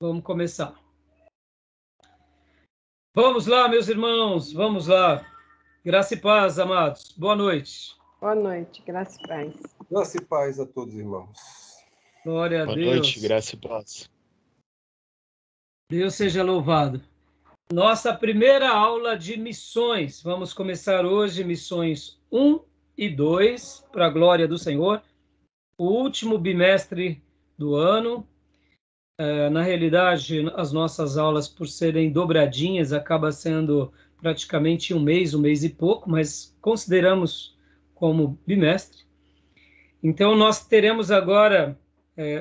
Vamos começar. Vamos lá, meus irmãos, vamos lá. Graça e paz, amados. Boa noite. Boa noite, graça e paz. Graça e paz a todos, irmãos. Glória a Boa Deus. noite, graça e paz. Deus seja louvado. Nossa primeira aula de missões. Vamos começar hoje missões 1 e 2, para a glória do Senhor. O último bimestre do ano. Na realidade, as nossas aulas, por serem dobradinhas, acaba sendo praticamente um mês e pouco, mas consideramos como bimestre. Então, nós teremos agora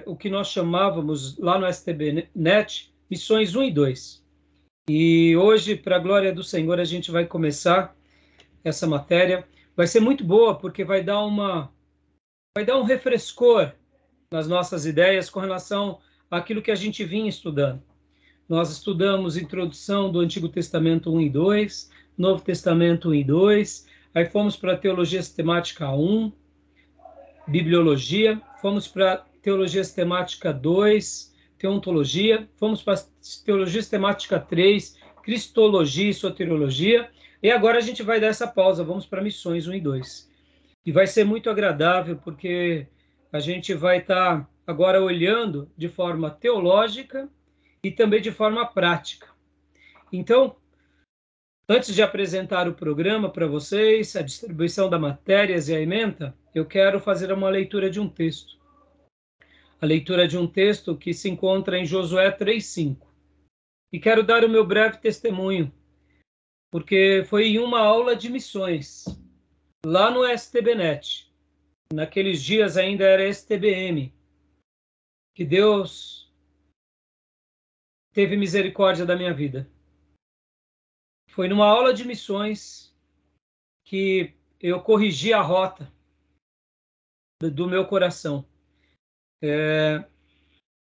o que nós chamávamos lá no STBnet, missões 1 e 2. E hoje, para a glória do Senhor, a gente vai começar essa matéria. Vai ser muito boa, porque vai dar um refrescor nas nossas ideias com relação àquilo que a gente vinha estudando. Nós estudamos introdução do Antigo Testamento 1 e 2, Novo Testamento 1 e 2, aí fomos para a Teologia Sistemática 1, Bibliologia, fomos para a Teologia Sistemática 2, Teontologia, fomos para a Teologia Sistemática 3, Cristologia e Soteriologia, e agora a gente vai dar essa pausa, vamos para Missões 1 e 2. E vai ser muito agradável, porque a gente vai estar agora olhando de forma teológica e também de forma prática. Então, antes de apresentar o programa para vocês, a distribuição das matérias e a ementa, eu quero fazer uma leitura de um texto. A leitura de um texto que se encontra em Josué 3:5. E quero dar o meu breve testemunho, porque foi em uma aula de missões, lá no STBnet. Naqueles dias ainda era STBM, que Deus teve misericórdia da minha vida. Foi numa aula de missões que eu corrigi a rota do meu coração.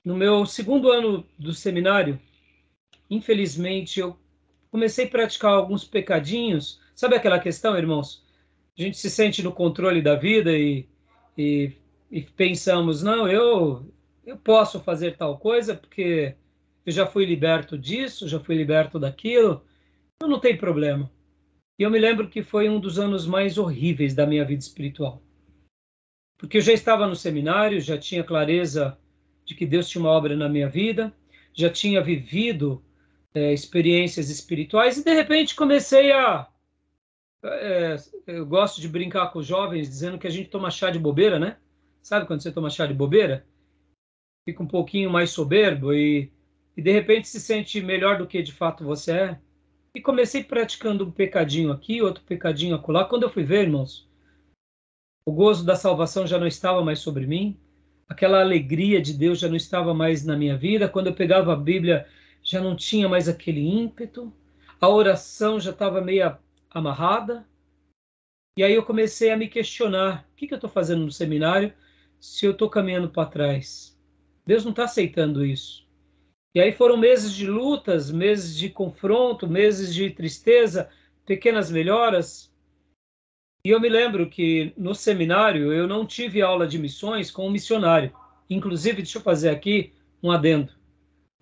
No meu segundo ano do seminário, infelizmente, eu comecei a praticar alguns pecadinhos. Sabe aquela questão, irmãos? A gente se sente no controle da vida e pensamos, não, eu posso fazer tal coisa porque eu já fui liberto disso, já fui liberto daquilo, então não tem problema. E eu me lembro que foi um dos anos mais horríveis da minha vida espiritual. Porque eu já estava no seminário, já tinha clareza de que Deus tinha uma obra na minha vida, já tinha vivido experiências espirituais e de repente comecei eu gosto de brincar com os jovens dizendo que a gente toma chá de bobeira, né? Sabe quando você toma chá de bobeira? Fica um pouquinho mais soberbo e de repente se sente melhor do que de fato você é. E comecei praticando um pecadinho aqui, outro pecadinho acolá. Quando eu fui ver, irmãos, o gozo da salvação já não estava mais sobre mim, aquela alegria de Deus já não estava mais na minha vida. Quando eu pegava a Bíblia, já não tinha mais aquele ímpeto, a oração já estava meio amarrada. E aí eu comecei a me questionar: o que eu estou fazendo no seminário se eu estou caminhando para trás? Deus não está aceitando isso. E aí foram meses de lutas, meses de confronto, meses de tristeza, pequenas melhoras. E eu me lembro que no seminário eu não tive aula de missões com um missionário. Inclusive, deixa eu fazer aqui um adendo.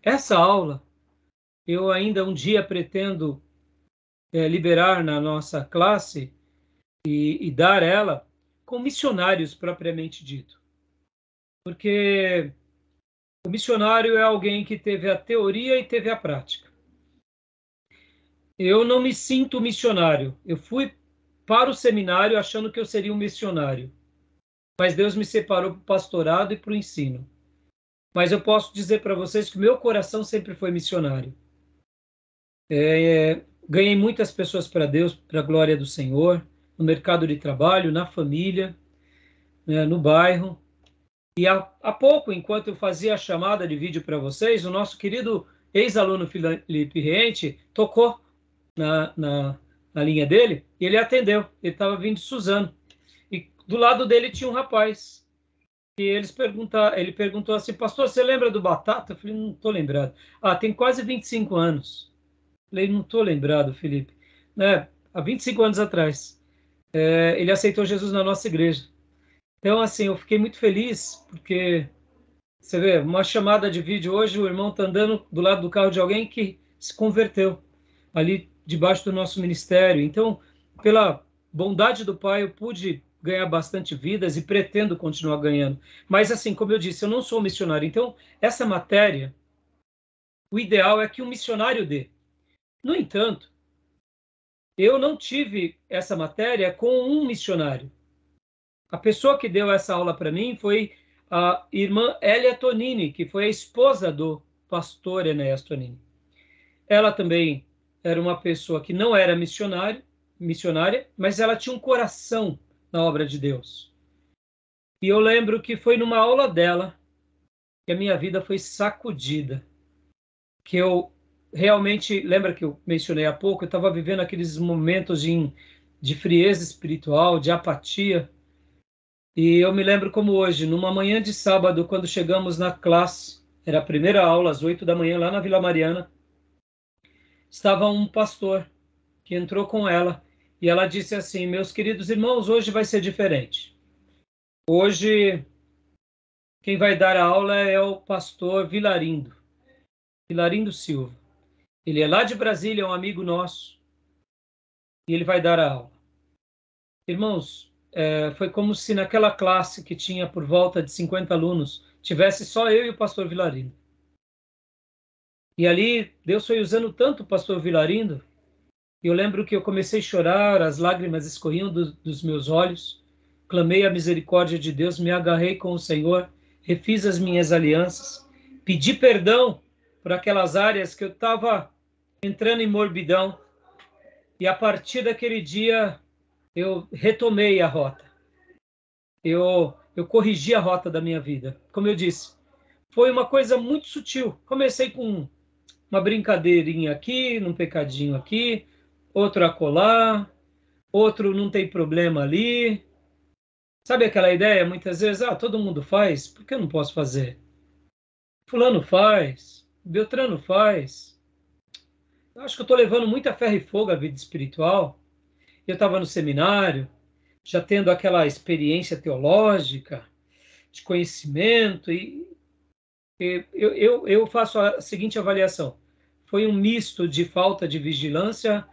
Essa aula eu ainda um dia pretendo liberar na nossa classe e dar ela com missionários propriamente dito. Porque o missionário é alguém que teve a teoria e teve a prática. Eu não me sinto missionário. Eu fui para o seminário achando que eu seria um missionário. Mas Deus me separou para o pastorado e para o ensino. Mas eu posso dizer para vocês que o meu coração sempre foi missionário. Ganhei muitas pessoas para Deus, para a glória do Senhor, no mercado de trabalho, na família, no bairro. E há pouco, enquanto eu fazia a chamada de vídeo para vocês, o nosso querido ex-aluno Felipe Riente tocou na linha dele e ele atendeu. Ele estava vindo de Suzano. E do lado dele tinha um rapaz. E ele perguntou assim: pastor, você lembra do Batata? Eu falei: não estou lembrado. Tem quase 25 anos. Eu falei: não estou lembrado, Felipe. Há 25 anos atrás. Ele aceitou Jesus na nossa igreja. Então, assim, eu fiquei muito feliz, porque Você vê, uma chamada de vídeo hoje, o irmão está andando do lado do carro de alguém que se converteu ali debaixo do nosso ministério. Então, pela bondade do Pai, eu pude ganhar bastante vidas e pretendo continuar ganhando. Mas, assim, como eu disse, eu não sou missionário. Então, essa matéria, o ideal é que um missionário dê. No entanto, eu não tive essa matéria com um missionário. A pessoa que deu essa aula para mim foi a irmã Elia Tonini, que foi a esposa do pastor Enéas Tonini. Ela também era uma pessoa que não era missionária, mas ela tinha um coração na obra de Deus. E eu lembro que foi numa aula dela que a minha vida foi sacudida, que eu realmente, lembra que eu mencionei há pouco, eu estava vivendo aqueles momentos de frieza espiritual, de apatia. E eu me lembro como hoje, numa manhã de sábado, quando chegamos na classe, era a primeira aula, às 8 da manhã, lá na Vila Mariana, estava um pastor que entrou com ela e ela disse assim: meus queridos irmãos, hoje vai ser diferente. Hoje, quem vai dar a aula é o pastor Vilarindo Silva. Ele é lá de Brasília, é um amigo nosso, e ele vai dar a aula. Irmãos, foi como se naquela classe que tinha por volta de 50 alunos, tivesse só eu e o pastor Vilarindo. E ali, Deus foi usando tanto o pastor Vilarindo, e eu lembro que eu comecei a chorar, as lágrimas escorriam dos meus olhos, clamei a misericórdia de Deus, me agarrei com o Senhor, refiz as minhas alianças, pedi perdão por aquelas áreas que eu estava entrando em morbidão, e a partir daquele dia eu retomei a rota. Eu corrigi a rota da minha vida. Como eu disse, foi uma coisa muito sutil. Comecei com uma brincadeirinha aqui, num pecadinho aqui, outro acolá, outro não tem problema ali. Sabe aquela ideia, muitas vezes, todo mundo faz, por que eu não posso fazer? Fulano faz, Beltrano faz. Eu acho que eu estou levando muita ferro e fogo à vida espiritual. Eu estava no seminário, já tendo aquela experiência teológica, de conhecimento, e eu faço a seguinte avaliação. Foi um misto de falta de vigilância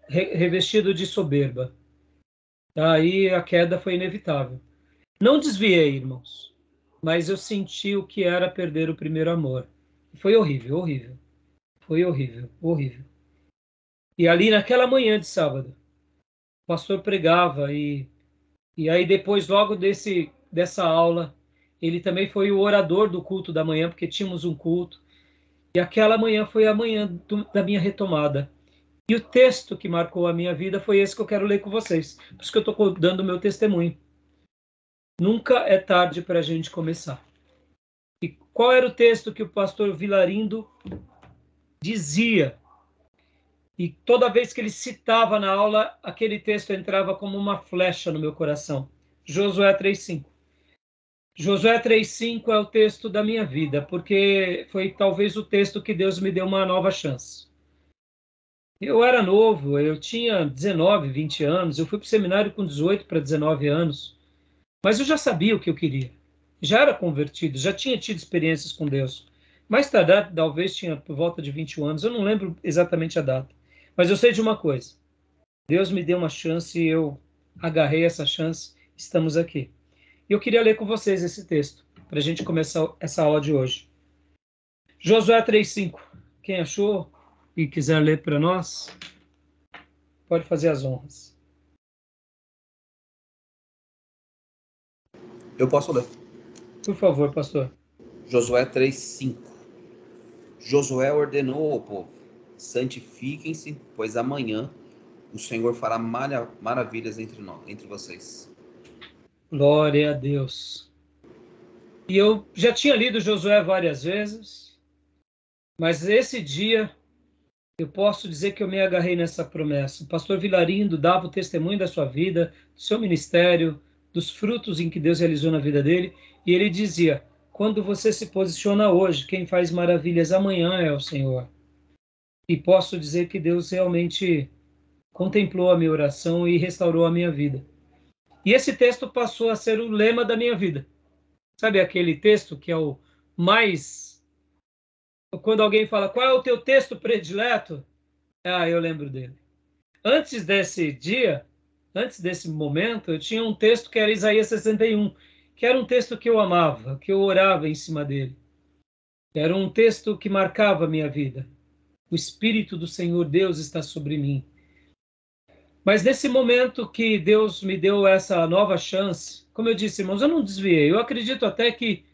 revestido de soberba. Aí a queda foi inevitável. Não desviei, irmãos, mas eu senti o que era perder o primeiro amor. Foi horrível, horrível. Foi horrível, horrível. E ali naquela manhã de sábado, o pastor pregava e aí depois, logo dessa aula, ele também foi o orador do culto da manhã, porque tínhamos um culto. E aquela manhã foi a manhã da minha retomada. E o texto que marcou a minha vida foi esse que eu quero ler com vocês. Por isso que eu estou dando o meu testemunho. Nunca é tarde para a gente começar. E qual era o texto que o pastor Vilarindo dizia? E toda vez que ele citava na aula, aquele texto entrava como uma flecha no meu coração. Josué 3:5. Josué 3:5 é o texto da minha vida, porque foi talvez o texto que Deus me deu uma nova chance. Eu era novo, eu tinha 19, 20 anos, eu fui para o seminário com 18 para 19 anos, mas eu já sabia o que eu queria. Já era convertido, já tinha tido experiências com Deus. Mais tarde, talvez tinha por volta de 21 anos, eu não lembro exatamente a data. Mas eu sei de uma coisa, Deus me deu uma chance e eu agarrei essa chance, estamos aqui. E eu queria ler com vocês esse texto, para a gente começar essa aula de hoje. Josué 3:5. Quem achou e quiser ler para nós, pode fazer as honras. Eu posso ler. Por favor, pastor. Josué 3:5. Josué ordenou ao povo: santifiquem-se, pois amanhã o Senhor fará maravilhas entre vocês. Glória a Deus. E eu já tinha lido Josué várias vezes, mas esse dia eu posso dizer que eu me agarrei nessa promessa. O pastor Vilarindo dava o testemunho da sua vida, do seu ministério, dos frutos em que Deus realizou na vida dele, e ele dizia: quando você se posiciona hoje, quem faz maravilhas amanhã é o Senhor. E posso dizer que Deus realmente contemplou a minha oração e restaurou a minha vida. E esse texto passou a ser o lema da minha vida. Sabe aquele texto que é o Mas, quando alguém fala, qual é o teu texto predileto? Eu lembro dele. Antes desse dia, antes desse momento, eu tinha um texto que era Isaías 61, que era um texto que eu amava, que eu orava em cima dele. Era um texto que marcava a minha vida. O Espírito do Senhor Deus está sobre mim. Mas nesse momento que Deus me deu essa nova chance, como eu disse, irmãos, eu não desviei. Eu acredito até que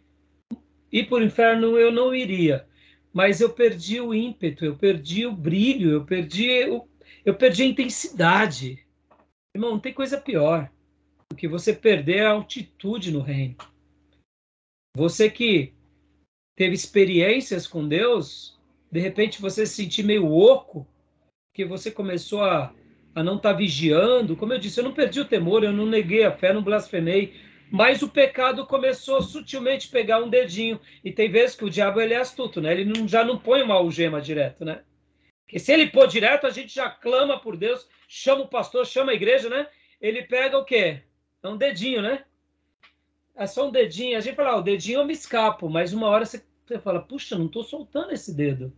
ir para o inferno eu não iria. Mas eu perdi o ímpeto, eu perdi o brilho, eu perdi a intensidade. Irmão, não tem coisa pior do que você perder a altitude no reino. Você que teve experiências com Deus, de repente você se sentir meio oco, que você começou a não estar vigiando. Como eu disse, eu não perdi o temor, eu não neguei a fé, não blasfemei, mas o pecado começou sutilmente a pegar um dedinho. E tem vezes que o diabo ele é astuto, né? Ele já não põe uma algema direto, né? Porque se ele pôr direto, a gente já clama por Deus, chama o pastor, chama a igreja, né? Ele pega o quê? É um dedinho, né? É só um dedinho. A gente fala, o dedinho eu me escapo, mas uma hora você fala, puxa, não estou soltando esse dedo.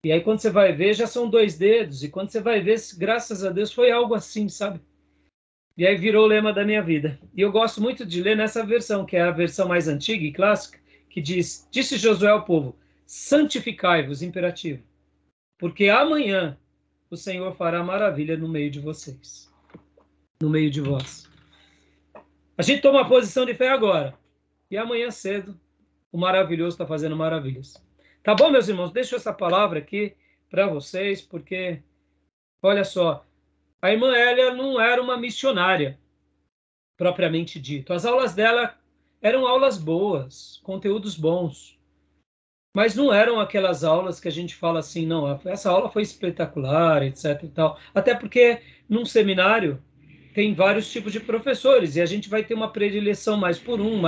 E aí quando você vai ver, já são 2 dedos. E quando você vai ver, graças a Deus, foi algo assim, sabe? E aí virou o lema da minha vida. E eu gosto muito de ler nessa versão, que é a versão mais antiga e clássica, que diz, disse Josué ao povo, santificai-vos, imperativo, porque amanhã o Senhor fará maravilha no meio de vocês, no meio de vós. A gente toma a posição de fé agora. E amanhã cedo, o maravilhoso está fazendo maravilhas. Tá bom, meus irmãos? Deixo essa palavra aqui para vocês, porque, olha só, a irmã Hélia não era uma missionária, propriamente dito. As aulas dela eram aulas boas, conteúdos bons, mas não eram aquelas aulas que a gente fala assim, não, essa aula foi espetacular, etc. e tal. Até porque, num seminário, tem vários tipos de professores, e a gente vai ter uma predileção mais por um,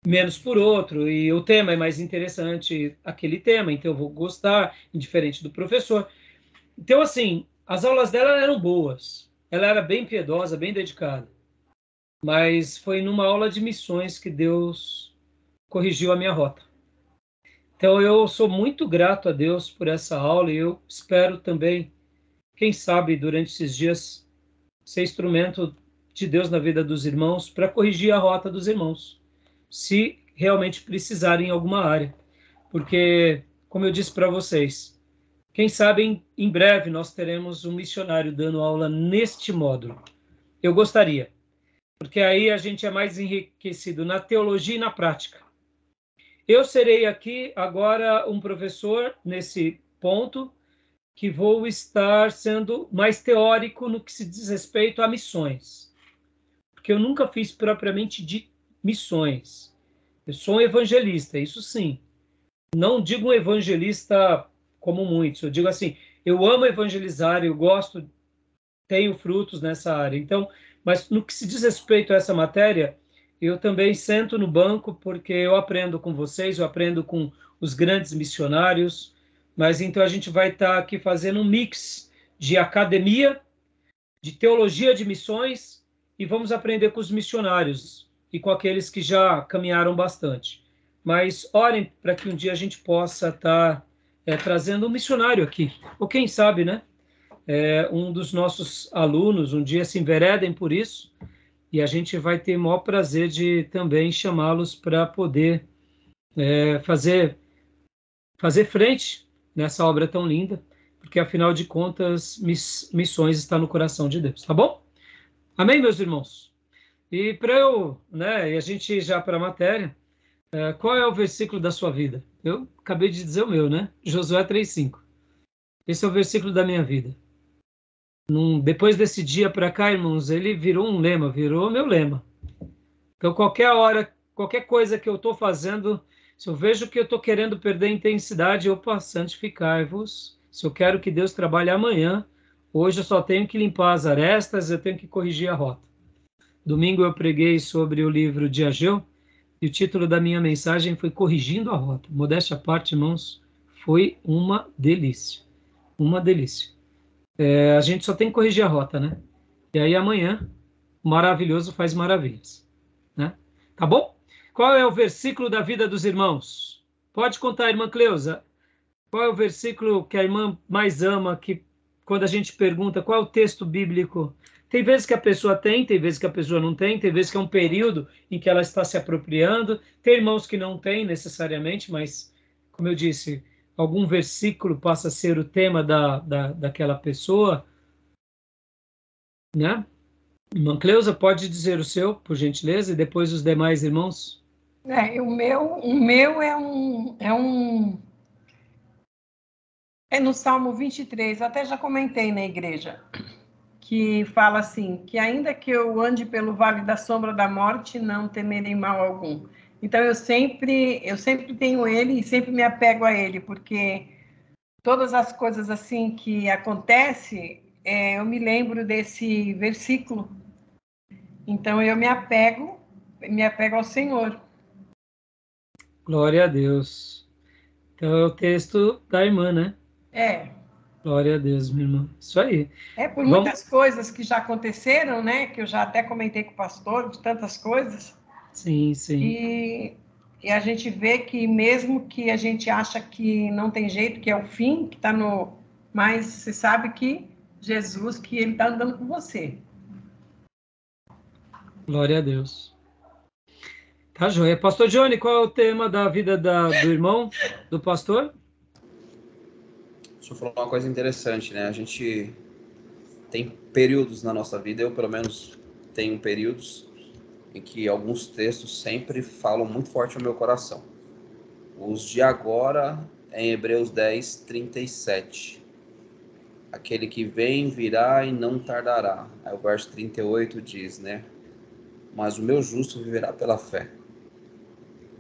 menos por outro, e o tema é mais interessante, aquele tema, então eu vou gostar, indiferente do professor. Então, assim, as aulas dela eram boas, ela era bem piedosa, bem dedicada, mas foi numa aula de missões que Deus corrigiu a minha rota. Então, eu sou muito grato a Deus por essa aula, e eu espero também, quem sabe, durante esses dias, ser instrumento de Deus na vida dos irmãos para corrigir a rota dos irmãos, se realmente precisarem em alguma área. Porque, como eu disse para vocês, quem sabe em breve nós teremos um missionário dando aula neste módulo. Eu gostaria, porque aí a gente é mais enriquecido na teologia e na prática. Eu serei aqui agora um professor nesse ponto, que vou estar sendo mais teórico no que se diz respeito a missões. Porque eu nunca fiz propriamente de missões. Eu sou um evangelista, isso sim. Não digo um evangelista como muitos, eu digo assim, eu amo evangelizar, eu gosto, tenho frutos nessa área. Então, mas no que se diz respeito a essa matéria, eu também sento no banco porque eu aprendo com vocês, eu aprendo com os grandes missionários, mas então a gente vai estar aqui fazendo um mix de academia, de teologia de missões, e vamos aprender com os missionários e com aqueles que já caminharam bastante. Mas orem para que um dia a gente possa estar trazendo um missionário aqui, ou quem sabe, né? Um dos nossos alunos um dia se enveredem por isso, e a gente vai ter o maior prazer de também chamá-los para poder fazer frente nessa obra tão linda, porque afinal de contas, missões está no coração de Deus, tá bom? Amém, meus irmãos? E para eu, né, e a gente já para a matéria, qual é o versículo da sua vida? Eu acabei de dizer o meu, né? Josué 3,5. Esse é o versículo da minha vida. Depois desse dia para cá, irmãos, ele virou um lema, virou meu lema. Então, qualquer hora, qualquer coisa que eu estou fazendo, se eu vejo que eu estou querendo perder a intensidade, opa, santificai-vos. Se eu quero que Deus trabalhe amanhã, hoje eu só tenho que limpar as arestas, eu tenho que corrigir a rota. Domingo eu preguei sobre o livro de Ageu, e o título da minha mensagem foi Corrigindo a Rota. Modéstia à parte, irmãos, foi uma delícia. Uma delícia. A gente só tem que corrigir a rota, né? E aí amanhã, o maravilhoso faz maravilhas, né? Tá bom? qual é o versículo da vida dos irmãos? Pode contar, irmã Cleusa. Qual é o versículo que a irmã mais ama, que quando a gente pergunta qual é o texto bíblico? Tem vezes que a pessoa tem vezes que a pessoa não tem vezes que é um período em que ela está se apropriando. Tem irmãos que não têm necessariamente, mas, como eu disse, algum versículo passa a ser o tema daquela pessoa, né? Irmã Cleusa, pode dizer o seu, por gentileza, e depois os demais irmãos. O meu é no Salmo 23, eu até já comentei na igreja, que fala assim, que ainda que eu ande pelo vale da sombra da morte, não temerei mal algum. Então eu sempre tenho ele e sempre me apego a ele, porque todas as coisas assim que acontecem, eu me lembro desse versículo. Então eu me apego ao Senhor. Glória a Deus. Então é o texto da irmã, né? É, Glória a Deus, minha irmã. Isso aí. por Vamos. muitas coisas que já aconteceram, né? Que eu já até comentei com o pastor, de tantas coisas. Sim, sim. E a gente vê que mesmo que a gente acha que não tem jeito, que é o fim, que está no... Mas você sabe que Jesus, que ele está andando com você. Glória a Deus. Tá joia. Pastor Johnny, qual é o tema da vida do irmão, do pastor? O senhor falou uma coisa interessante, né? A gente tem períodos na nossa vida, eu pelo menos tenho períodos em que alguns textos sempre falam muito forte ao meu coração. Os de agora, em Hebreus 10, 37. Aquele que vem, virá e não tardará. Aí o verso 38 diz, né? Mas o meu justo viverá pela fé.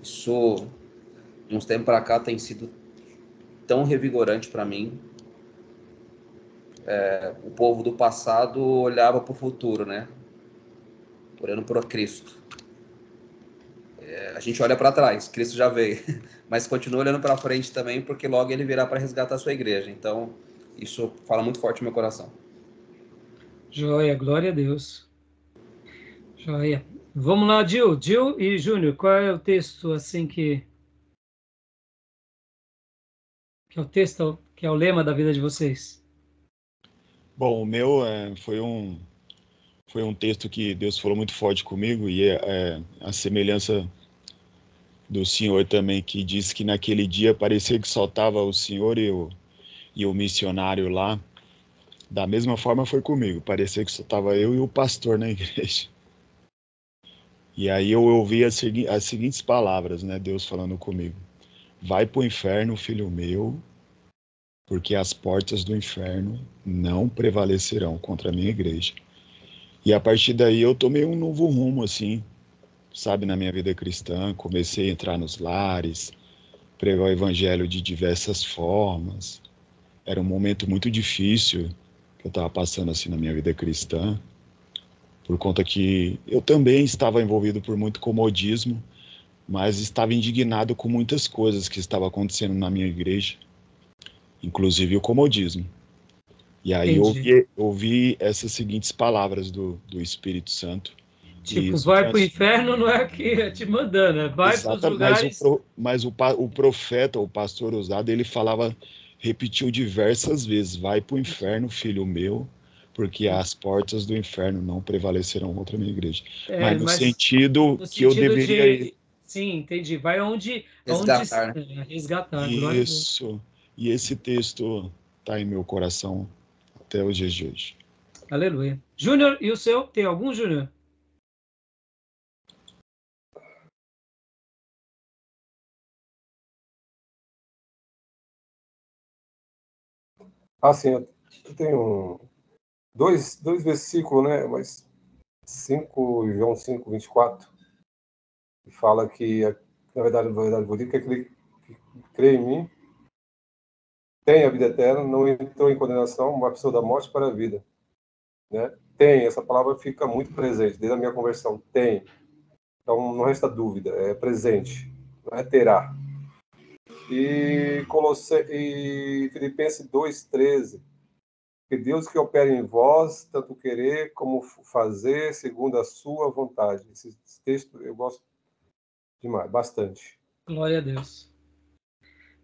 Isso, de uns tempos para cá, tem sido tão revigorante para mim. O povo do passado olhava para o futuro, né? Olhando para Cristo. A gente olha para trás, Cristo já veio, mas continua olhando para frente também, porque logo ele virá para resgatar a sua igreja. Então, isso fala muito forte no meu coração. Joia, glória a Deus. Joia. Vamos lá, Gil. Gil e Júnior, qual é o texto assim que é o texto, que é o lema da vida de vocês? Bom, o meu foi um texto que Deus falou muito forte comigo e é a semelhança do Senhor também, que diz que naquele dia parecia que só estava o Senhor e o missionário lá. Da mesma forma foi comigo, parecia que só estava eu e o pastor na igreja. E aí eu ouvi as seguintes palavras, né? Deus falando comigo. Vai para o inferno, filho meu, porque as portas do inferno não prevalecerão contra a minha igreja. E a partir daí eu tomei um novo rumo, assim, sabe, na minha vida cristã. Comecei a entrar nos lares, pregar o evangelho de diversas formas. Era um momento muito difícil que eu estava passando, assim, na minha vida cristã, por conta que eu também estava envolvido por muito comodismo, mas estava indignado com muitas coisas que estavam acontecendo na minha igreja, inclusive o comodismo. E aí eu Entendi. ouvi essas seguintes palavras do Espírito Santo. E Tipo, isso vai para o inferno não é que é te mandando, é vai para os exatamente, lugares. mas o profeta, o pastor usado, ele falava, repetiu diversas vezes, vai para o inferno, filho meu, porque as portas do inferno não prevalecerão contra a minha igreja. Mas no Mas sentido no que eu sentido deveria ir. de. Sim, entendi. Vai onde Resgatar, né? resgatar, glória a Deus. Isso. E esse texto está em meu coração até os dias de hoje. Aleluia. Júnior, e o seu? Tem algum, Júnior? Assim, eu tenho dois versículos, né? Mas 5, João 5, 24, que fala que, na verdade, vou dizer que aquele que crê em mim tem a vida eterna, não entrou em condenação, uma pessoa da morte para a vida, né? Tem, essa palavra fica muito presente, desde a minha conversão, tem. Então, não resta dúvida, é presente, não é terá. E Filipenses 2,13, que Deus que opera em vós, tanto querer como fazer, segundo a sua vontade. Esse texto eu gosto demais, bastante. Glória a Deus.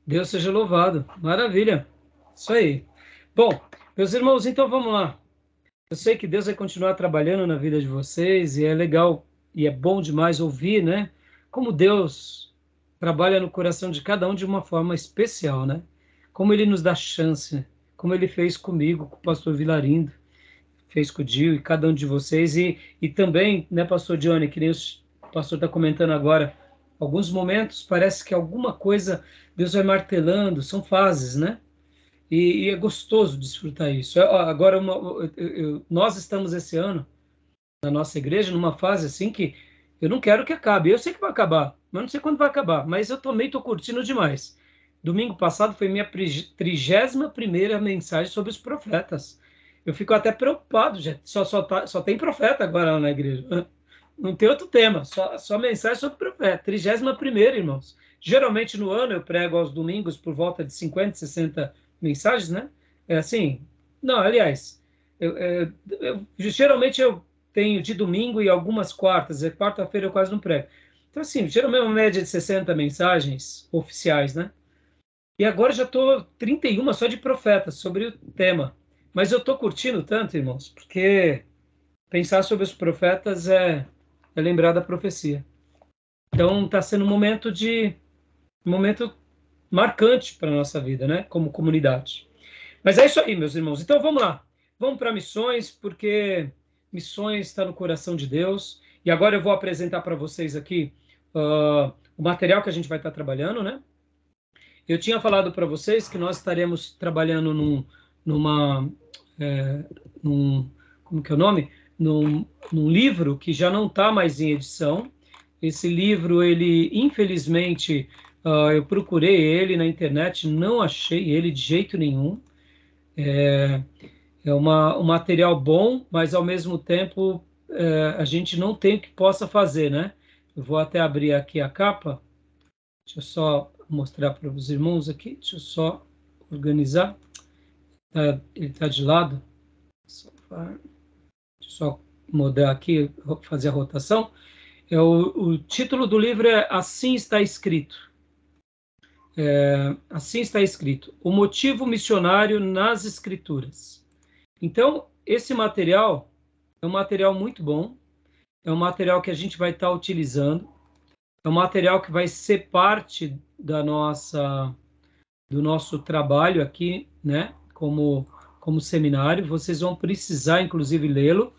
Deus seja louvado. Maravilha. Isso aí. Bom, meus irmãos, então vamos lá. Eu sei que Deus vai continuar trabalhando na vida de vocês e é legal e é bom demais ouvir, né? Como Deus trabalha no coração de cada um de uma forma especial, né? Como Ele nos dá chance, como Ele fez comigo, com o pastor Vilarindo, fez com o Dio e cada um de vocês. E também, né, pastor Johnny, que nem o pastor está comentando agora, alguns momentos parece que alguma coisa Deus vai martelando, são fases, né? E é gostoso desfrutar isso. Agora, nós estamos esse ano, na nossa igreja, numa fase assim que eu não quero que acabe. Eu sei que vai acabar, mas não sei quando vai acabar. Mas eu também estou curtindo demais. Domingo passado foi minha 31ª mensagem sobre os profetas. Eu fico até preocupado, gente. Só tem profeta agora lá na igreja. Não tem outro tema, só mensagem sobre profeta. 31ª, irmãos. Geralmente no ano eu prego aos domingos por volta de 50, 60 mensagens, né? É assim. Não, aliás, geralmente eu tenho de domingo e algumas quartas. Quarta-feira eu quase não prego. Então, assim, geralmente uma média de 60 mensagens oficiais, né? E agora já estou 31 só de profetas sobre o tema. Mas eu estou curtindo tanto, irmãos, porque pensar sobre os profetas é lembrar da profecia. Então está sendo um momento marcante para a nossa vida, né? Como comunidade. Mas é isso aí, meus irmãos. Então vamos lá. Vamos para missões, porque missões está no coração de Deus. E agora eu vou apresentar para vocês aqui o material que a gente vai estar trabalhando, né? Eu tinha falado para vocês que nós estaremos trabalhando como que é o nome? Num livro que já não está mais em edição. Esse livro, ele, infelizmente, eu procurei ele na internet, não achei ele de jeito nenhum. É um material bom, mas ao mesmo tempo a gente não tem o que possa fazer, né? Eu vou até abrir aqui a capa. Deixa eu só mostrar para os irmãos aqui. Deixa eu só organizar. Ele está de lado. Deixa eu só mudar aqui, fazer a rotação. O título do livro é Assim Está Escrito. Assim está escrito. O motivo missionário nas Escrituras. Então, esse material é um material muito bom. É um material que a gente vai estar utilizando. É um material que vai ser parte do nosso trabalho aqui, né? Como seminário. Vocês vão precisar, inclusive, lê-lo.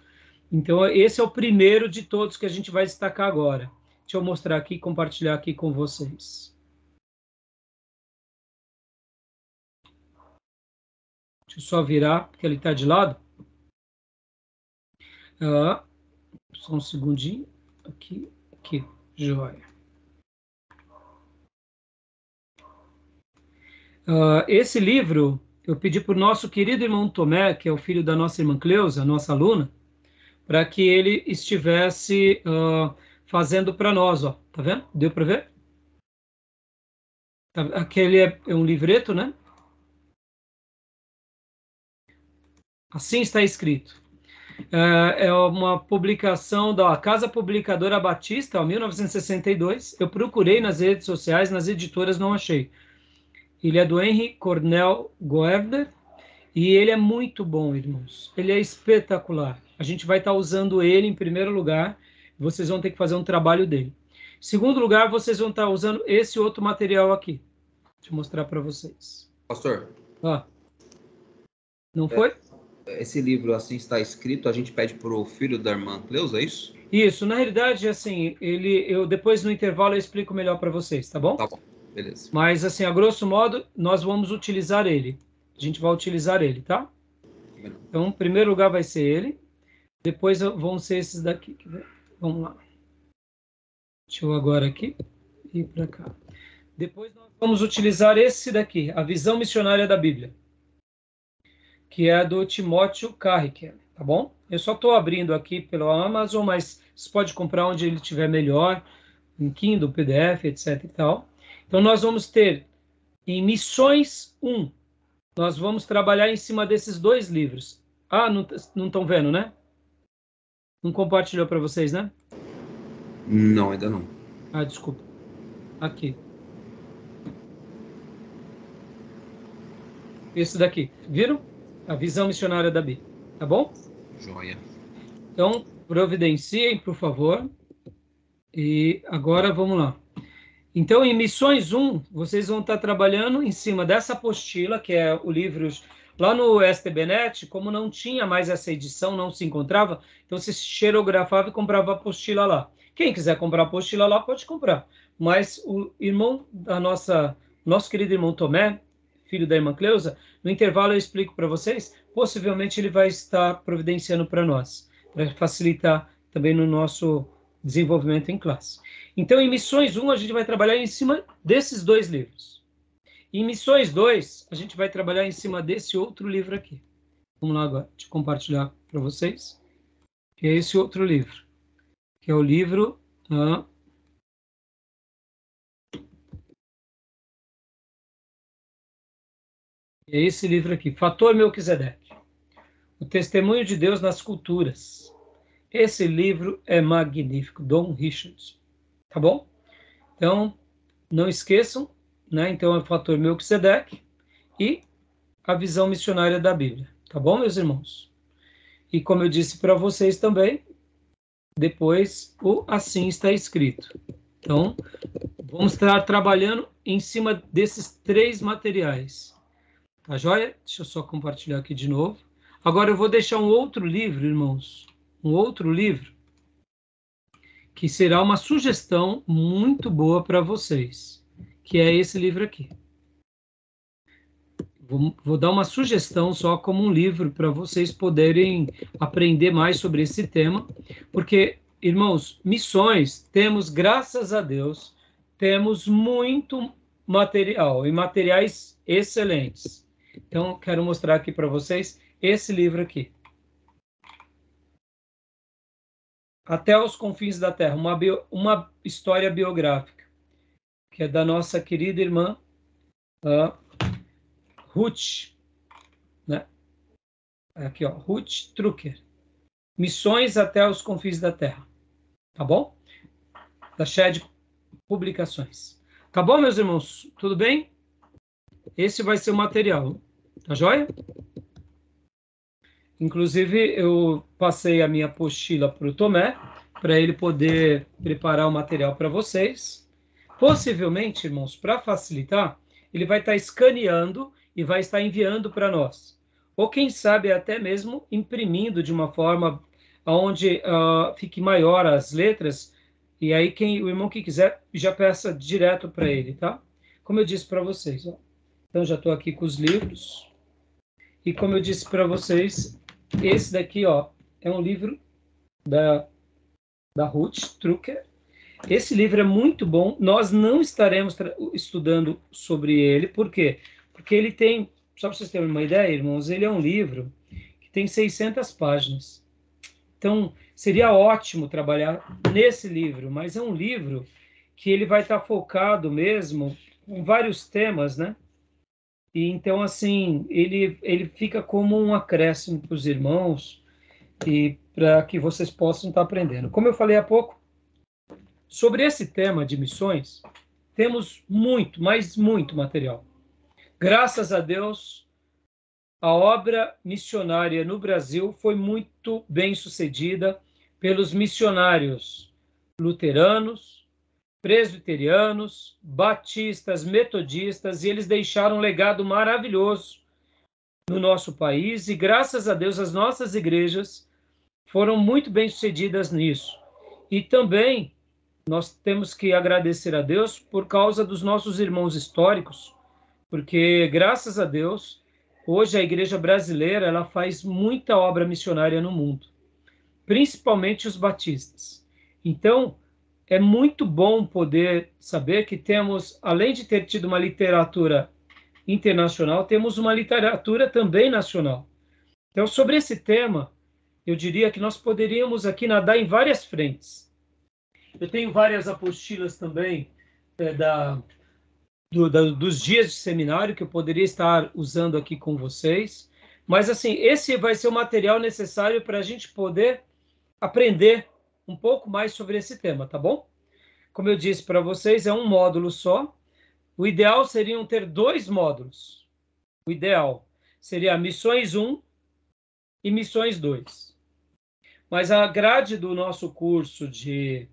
Então, esse é o primeiro de todos que a gente vai destacar agora. Deixa eu mostrar aqui e compartilhar aqui com vocês. Deixa eu só virar, porque ele está de lado. Só um segundinho. Aqui, joia. Esse livro, eu pedi para o nosso querido irmão Tomé, que é o filho da nossa irmã Cleusa, nossa aluna, para que ele estivesse fazendo para nós, ó. Tá vendo? Deu para ver? Aquele é um livreto, né? Assim está escrito. É uma publicação da Casa Publicadora Batista, 1962. Eu procurei nas redes sociais, nas editoras, não achei. Ele é do Henry Cornell Goerder e ele é muito bom, irmãos. Ele é espetacular. A gente vai estar usando ele em primeiro lugar. Vocês vão ter que fazer um trabalho dele. Em segundo lugar, vocês vão estar usando esse outro material aqui. Deixa eu mostrar para vocês. Pastor. Não foi? Esse livro, Assim Está Escrito, a gente pede para o filho da irmã Cleusa, é isso? Isso, na realidade, assim, eu depois no intervalo eu explico melhor para vocês, tá bom? Tá bom, beleza. Mas, assim, a grosso modo, nós vamos utilizar ele. A gente vai utilizar ele, tá? Então, em primeiro lugar vai ser ele. Depois vão ser esses daqui. Vamos lá. Deixa eu agora aqui ir para cá. Depois nós vamos utilizar esse daqui, A Visão Missionária da Bíblia, que é do Timóteo Carricker, tá bom? Eu só estou abrindo aqui pelo Amazon, mas você pode comprar onde ele estiver melhor, em Kindle, PDF, etc e tal. Então, nós vamos ter, em Missões 1, nós vamos trabalhar em cima desses dois livros. Não estão vendo, né? Não compartilhou para vocês, né? Não, ainda não. Desculpa. Aqui. Esse daqui. Viram? A visão missionária da Bíblia. Tá bom? Joia. Então, providenciem, por favor. E agora vamos lá. Então, em Missões 1, vocês vão estar trabalhando em cima dessa apostila, que é o livro... Lá no STBnet, como não tinha mais essa edição, não se encontrava, então você xerografava e comprava a apostila lá. Quem quiser comprar a apostila lá, pode comprar. Mas o irmão da nosso querido irmão Tomé, filho da irmã Cleusa, no intervalo eu explico para vocês, possivelmente ele vai estar providenciando para nós, para facilitar também no nosso desenvolvimento em classe. Então, em Missões 1, a gente vai trabalhar em cima desses dois livros. Em Missões 2, a gente vai trabalhar em cima desse outro livro aqui. Vamos lá agora, deixa eu compartilhar para vocês. Que é esse outro livro. Que é o livro... é esse livro aqui, Fator Melquisedeque. O Testemunho de Deus nas Culturas. Esse livro é magnífico, Don Richards. Tá bom? Então, não esqueçam, né? Então, é o Fator Melquisedeque e a visão missionária da Bíblia. Tá bom, meus irmãos? E como eu disse para vocês também, depois o assim está escrito. Então, vamos estar trabalhando em cima desses 3 materiais. Tá joia? Deixa eu só compartilhar aqui de novo. Agora eu vou deixar um outro livro, irmãos. Um outro livro que será uma sugestão muito boa para vocês, que é esse livro aqui. Vou dar uma sugestão só como um livro para vocês poderem aprender mais sobre esse tema, porque, irmãos, missões, temos, graças a Deus, temos muito material, e materiais excelentes. Então, quero mostrar aqui para vocês esse livro aqui. Até os Confins da Terra, uma história biográfica, que é da nossa querida irmã Ruth, né? Aqui, ó, Ruth Trucker. Missões até os Confins da Terra. Tá bom? Da Shed Publicações. Tá bom, meus irmãos? Tudo bem? Esse vai ser o material. Tá joia? Inclusive, eu passei a minha apostila para o Tomé, para ele poder preparar o material para vocês. Possivelmente, irmãos, para facilitar, ele vai estar escaneando e vai estar enviando para nós. Ou, quem sabe, até mesmo imprimindo de uma forma onde fique maior as letras, e aí o irmão que quiser já peça direto para ele, tá? Como eu disse para vocês, ó. Então, já estou aqui com os livros. E como eu disse para vocês, esse daqui, ó, é um livro da Ruth Trucker. Esse livro é muito bom. Nós não estaremos estudando sobre ele. Por quê? Porque ele tem, só para vocês terem uma ideia, irmãos, ele é um livro que tem 600 páginas. Então, seria ótimo trabalhar nesse livro, mas é um livro que ele vai estar focado mesmo em vários temas, né? E então, assim, ele fica como um acréscimo para os irmãos e para que vocês possam estar aprendendo. Como eu falei há pouco, sobre esse tema de missões, temos muito, mas muito material. Graças a Deus, a obra missionária no Brasil foi muito bem sucedida pelos missionários luteranos, presbiterianos, batistas, metodistas, e eles deixaram um legado maravilhoso no nosso país, e graças a Deus as nossas igrejas foram muito bem sucedidas nisso. E também nós temos que agradecer a Deus por causa dos nossos irmãos históricos, porque graças a Deus, hoje a igreja brasileira ela faz muita obra missionária no mundo, principalmente os batistas. Então, é muito bom poder saber que temos, além de ter tido uma literatura internacional, temos uma literatura também nacional. Então, sobre esse tema, eu diria que nós poderíamos aqui nadar em várias frentes. Eu tenho várias apostilas também dos dias de seminário que eu poderia estar usando aqui com vocês. Mas, assim, esse vai ser o material necessário para a gente poder aprender um pouco mais sobre esse tema, tá bom? como eu disse para vocês, é um módulo só. O ideal seriam ter 2 módulos. O ideal seria Missões 1 e Missões 2. Mas a grade do nosso curso de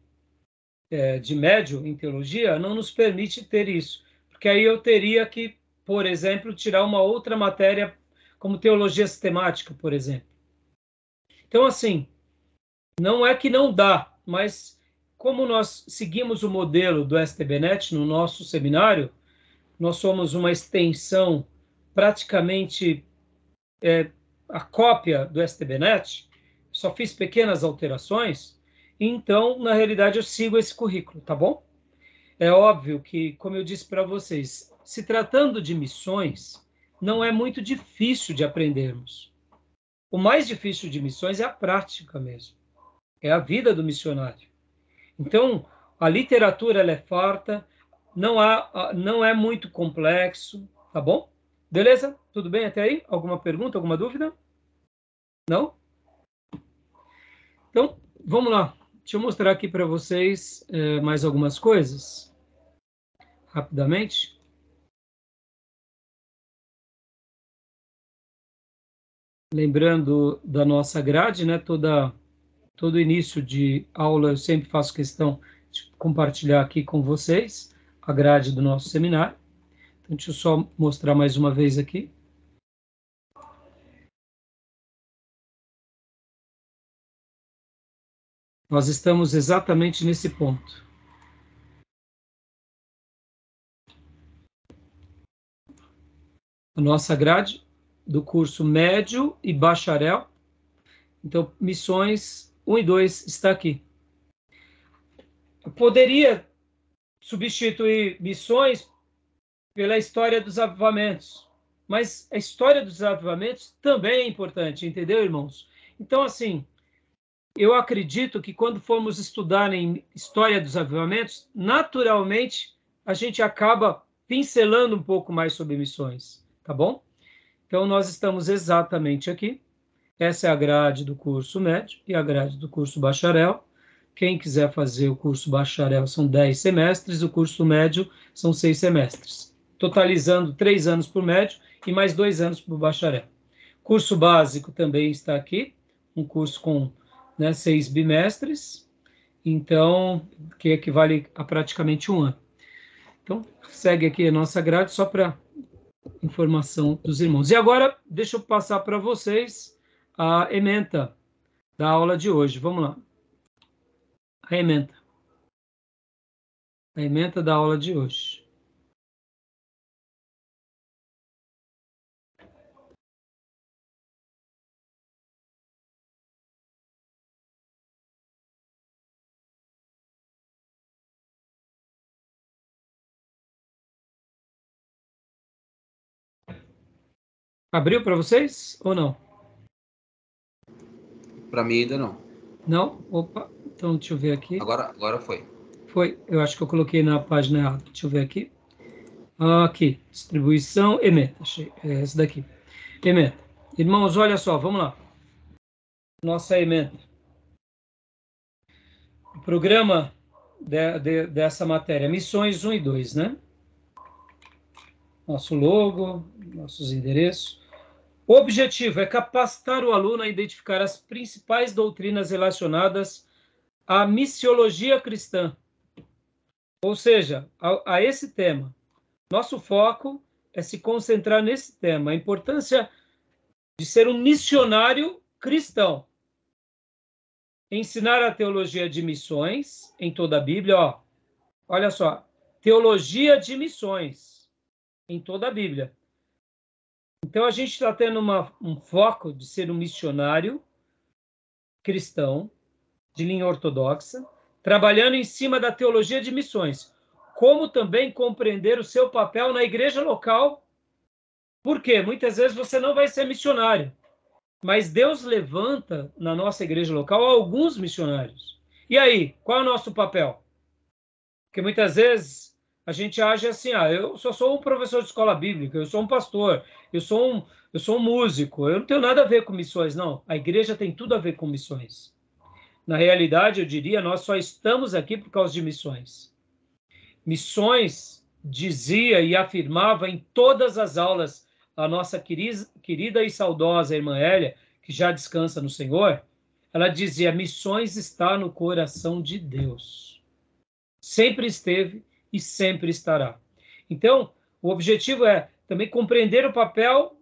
médio em teologia não nos permite ter isso. Porque aí eu teria que, por exemplo, tirar uma outra matéria, como teologia sistemática, por exemplo. Então, assim, não é que não dá, mas como nós seguimos o modelo do STBnet no nosso seminário, nós somos uma extensão, praticamente a cópia do STBnet, só fiz pequenas alterações, então, na realidade, eu sigo esse currículo, tá bom? É óbvio que, como eu disse para vocês, se tratando de missões, não é muito difícil de aprendermos. O mais difícil de missões é a prática mesmo, é a vida do missionário. Então, a literatura ela é farta, não é muito complexo, tá bom? Beleza? Tudo bem até aí? Alguma pergunta, alguma dúvida? Não? Então, vamos lá. Deixa eu mostrar aqui para vocês mais algumas coisas, rapidamente. Lembrando da nossa grade, né? Todo início de aula eu sempre faço questão de compartilhar aqui com vocês a grade do nosso seminário. Então, deixa eu só mostrar mais uma vez aqui. Nós estamos exatamente nesse ponto. A nossa grade do curso médio e bacharel. Então, missões 1 e 2 está aqui. Eu poderia substituir missões pela história dos avivamentos, mas a história dos avivamentos também é importante, entendeu, irmãos? Então, assim, eu acredito que quando formos estudar em história dos avivamentos, naturalmente a gente acaba pincelando um pouco mais sobre missões, tá bom? Então, nós estamos exatamente aqui. Essa é a grade do curso médio e a grade do curso bacharel. Quem quiser fazer o curso bacharel são 10 semestres, o curso médio são 6 semestres, totalizando 3 anos para o médio e mais 2 anos para o bacharel. Curso básico também está aqui, um curso com 6 bimestres, então, que equivale a praticamente 1 ano. Então, segue aqui a nossa grade só para informação dos irmãos. E agora, deixa eu passar para vocês a ementa da aula de hoje. Vamos lá. A ementa. A ementa da aula de hoje. Abriu para vocês ou não? Para mim ainda não. Não? Opa, então deixa eu ver aqui. Agora foi. Foi, eu acho que eu coloquei na página errada. Deixa eu ver aqui. Aqui, distribuição, ementa. Achei, é essa daqui. Ementa. Irmãos, olha só, vamos lá. Nossa ementa. O programa dessa matéria, missões 1 e 2, né? Nosso logo, nossos endereços. O objetivo é capacitar o aluno a identificar as principais doutrinas relacionadas à missiologia cristã. Ou seja, a esse tema. Nosso foco é se concentrar nesse tema, a importância de ser um missionário cristão. Ensinar a teologia de missões em toda a Bíblia. Olha só, teologia de missões em toda a Bíblia. Então, a gente está tendo um foco de ser um missionário cristão, de linha ortodoxa, trabalhando em cima da teologia de missões, como também compreender o seu papel na igreja local. Por quê? Muitas vezes você não vai ser missionário, mas Deus levanta na nossa igreja local alguns missionários. E aí, qual é o nosso papel? Porque muitas vezes a gente age assim, eu só sou um professor de escola bíblica, eu sou um pastor, eu sou um músico, eu não tenho nada a ver com missões, não. A igreja tem tudo a ver com missões. Na realidade, eu diria, nós só estamos aqui por causa de missões. Missões dizia e afirmava em todas as aulas a nossa querida e saudosa irmã Hélia, que já descansa no Senhor, ela dizia: missões está no coração de Deus. Sempre esteve e sempre estará. Então, o objetivo é também compreender o papel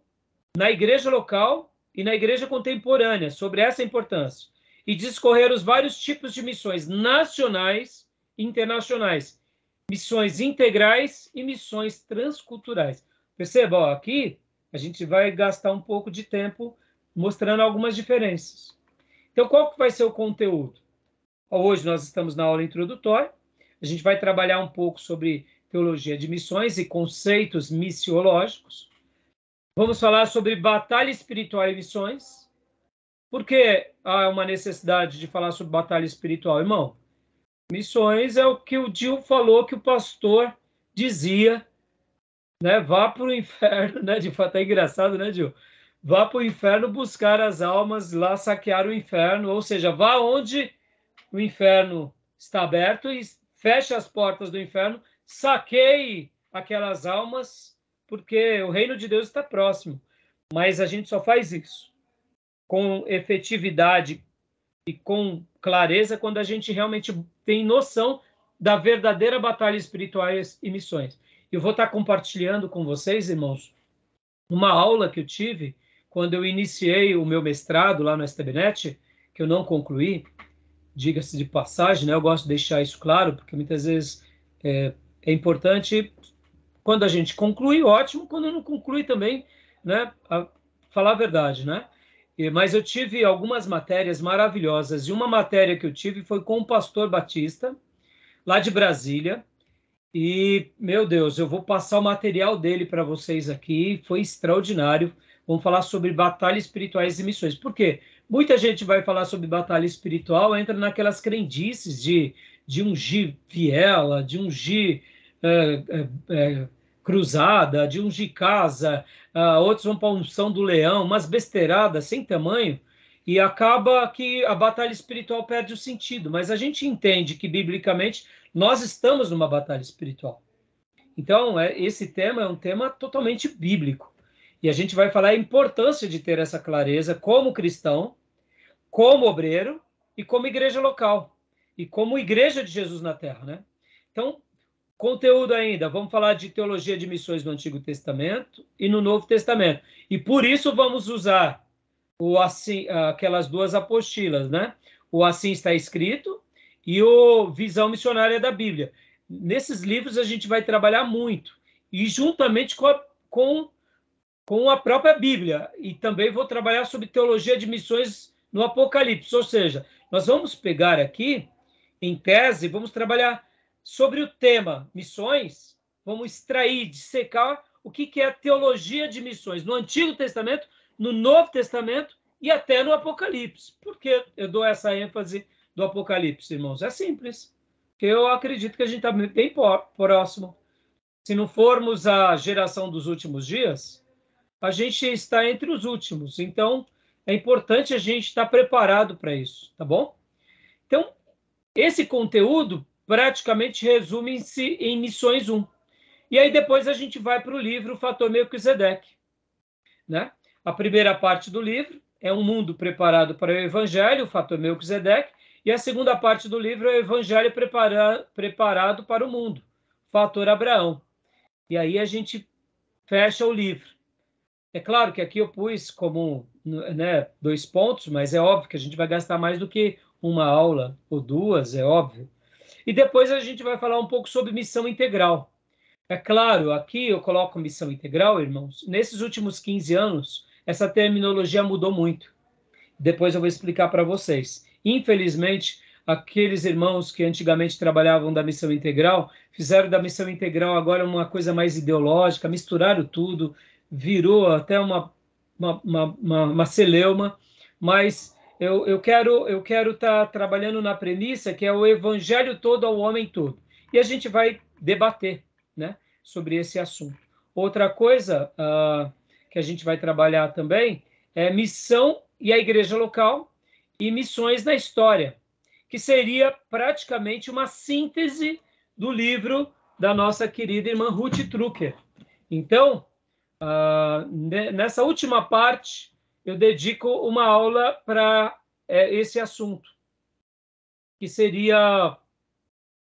na igreja local e na igreja contemporânea sobre essa importância e discorrer os vários tipos de missões nacionais e internacionais, missões integrais e missões transculturais. Perceba, ó, aqui a gente vai gastar um pouco de tempo mostrando algumas diferenças. Então, qual que vai ser o conteúdo? Hoje nós estamos na aula introdutória, a gente vai trabalhar um pouco sobre teologia de missões e conceitos missiológicos. Vamos falar sobre batalha espiritual e missões. Por que há uma necessidade de falar sobre batalha espiritual, irmão? Missões é o que o Gil falou que o pastor dizia, né? Vá para o inferno, né? De fato é engraçado, né, Gil? Vá para o inferno buscar as almas, lá saquear o inferno, ou seja, vá onde o inferno está aberto e feche as portas do inferno, saqueie aquelas almas, porque o reino de Deus está próximo. Mas a gente só faz isso com efetividade e com clareza quando a gente realmente tem noção da verdadeira batalha espiritual e missões. Eu vou estar compartilhando com vocês, irmãos, uma aula que eu tive quando eu iniciei o meu mestrado lá no STBnet, que eu não concluí, diga-se de passagem, né? Eu gosto de deixar isso claro, porque muitas vezes é importante, quando a gente conclui, ótimo, quando não conclui também, né? Falar a verdade, né? Mas eu tive algumas matérias maravilhosas, e uma matéria que eu tive foi com o pastor Batista, lá de Brasília, e, meu Deus, eu vou passar o material dele para vocês aqui, foi extraordinário. Vamos falar sobre batalhas espirituais e missões. Por quê? Muita gente vai falar sobre batalha espiritual, entra naquelas crendices de ungir viela, de ungir cruzada, de ungir casa, outros vão para a unção do leão, umas besteiradas sem tamanho, e acaba que a batalha espiritual perde o sentido. Mas a gente entende que, biblicamente, nós estamos numa batalha espiritual. Então, esse tema é um tema totalmente bíblico. E a gente vai falar a importância de ter essa clareza como cristão, como obreiro e como igreja local. E como igreja de Jesus na Terra, né? Então, conteúdo ainda, vamos falar de teologia de missões no Antigo Testamento e no Novo Testamento. E por isso vamos usar aquelas duas apostilas, né? O Assim Está Escrito e o Visão Missionária da Bíblia. Nesses livros a gente vai trabalhar muito, e juntamente com a própria Bíblia. E também vou trabalhar sobre teologia de missões no Apocalipse. Ou seja, nós vamos pegar aqui, em tese, vamos trabalhar sobre o tema missões, vamos extrair, dissecar o que é a teologia de missões no Antigo Testamento, no Novo Testamento e até no Apocalipse. Por que eu dou essa ênfase do Apocalipse, irmãos? É simples, porque eu acredito que a gente está bem próximo. Se não formos a geração dos últimos dias, a gente está entre os últimos. Então, é importante a gente estar preparado para isso, tá bom? Então, esse conteúdo praticamente resume-se em Missões 1. E aí depois a gente vai para o livro Fator Melquisedeque, né? A primeira parte do livro é um mundo preparado para o Evangelho, o Fator Melquisedeque, e a segunda parte do livro é o Evangelho preparado para o mundo, Fator Abraão. E aí a gente fecha o livro. É claro que aqui eu pus como, né, 2 pontos, mas é óbvio que a gente vai gastar mais do que uma aula ou 2, é óbvio. E depois a gente vai falar um pouco sobre missão integral. É claro, aqui eu coloco missão integral, irmãos. Nesses últimos 15 anos, essa terminologia mudou muito. Depois eu vou explicar para vocês. Infelizmente, aqueles irmãos que antigamente trabalhavam da missão integral, fizeram da missão integral agora uma coisa mais ideológica, misturaram tudo, virou até uma celeuma, mas eu quero estar trabalhando na premissa que é o evangelho todo ao homem todo. E a gente vai debater, né, sobre esse assunto. Outra coisa que a gente vai trabalhar também é missão e a igreja local e missões na história, que seria praticamente uma síntese do livro da nossa querida irmã Ruth Trucker. Então, nessa última parte, eu dedico uma aula para esse assunto, que seria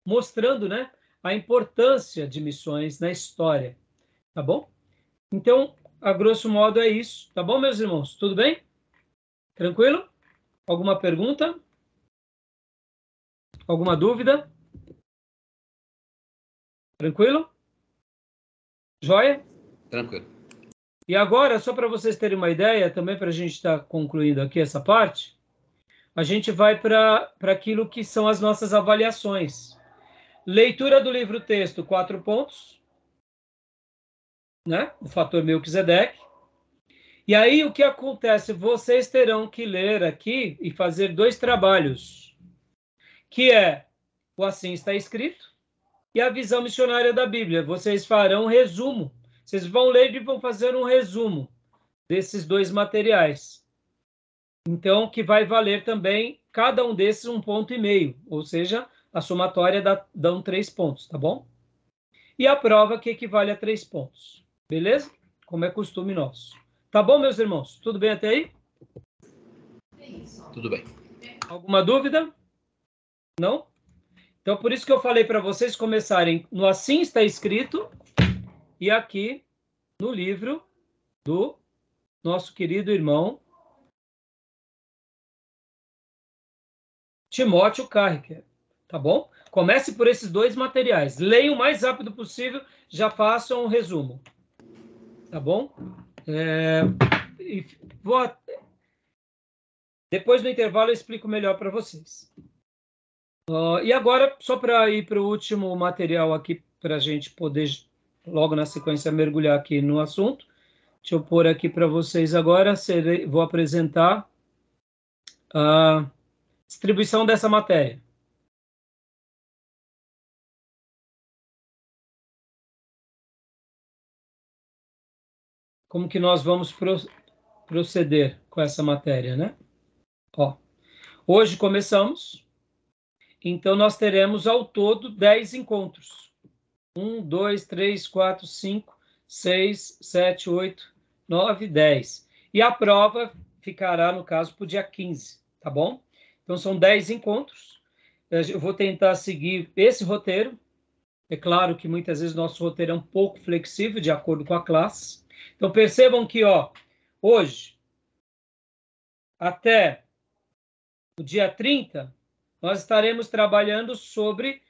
mostrando, né, a importância de missões na história, tá bom? Então, a grosso modo é isso, tá bom, meus irmãos? Tudo bem? Tranquilo? Alguma pergunta? Alguma dúvida? Tranquilo? Joia? Tranquilo. E agora, só para vocês terem uma ideia, também para a gente estar concluindo aqui essa parte, a gente vai para aquilo que são as nossas avaliações. Leitura do livro-texto, 4 pontos, né? O fator Melquisedeque. E aí, o que acontece? Vocês terão que ler aqui e fazer 2 trabalhos, que é o Assim Está Escrito e a visão missionária da Bíblia. Vocês farão um resumo. Vocês vão ler e vão fazer um resumo desses 2 materiais. Então, que vai valer também, cada um desses, 1,5 ponto, ou seja, a somatória dão 3 pontos, tá bom? E a prova que equivale a 3 pontos. Beleza? Como é costume nosso. Tá bom, meus irmãos? Tudo bem até aí? Tudo bem. Alguma dúvida? Não? Então, por isso que eu falei para vocês começarem no Assim Está Escrito e aqui no livro do nosso querido irmão Timóteo Carricker, tá bom? Comece por esses 2 materiais. Leiam o mais rápido possível, já façam um resumo. Tá bom? Depois do intervalo eu explico melhor para vocês. E agora, só para ir para o último material aqui, para a gente poder, logo na sequência, mergulhar aqui no assunto. Deixa eu pôr aqui para vocês agora, vou apresentar a distribuição dessa matéria. Como que nós vamos proceder com essa matéria, né? Hoje começamos, então nós teremos ao todo 10 encontros. 1, 2, 3, 4, 5, 6, 7, 8, 9, 10. E a prova ficará, no caso, para o dia 15, tá bom? Então são 10 encontros. Eu vou tentar seguir esse roteiro. É claro que muitas vezes nosso roteiro é um pouco flexível, de acordo com a classe. Então percebam que, hoje, até o dia 30, nós estaremos trabalhando sobre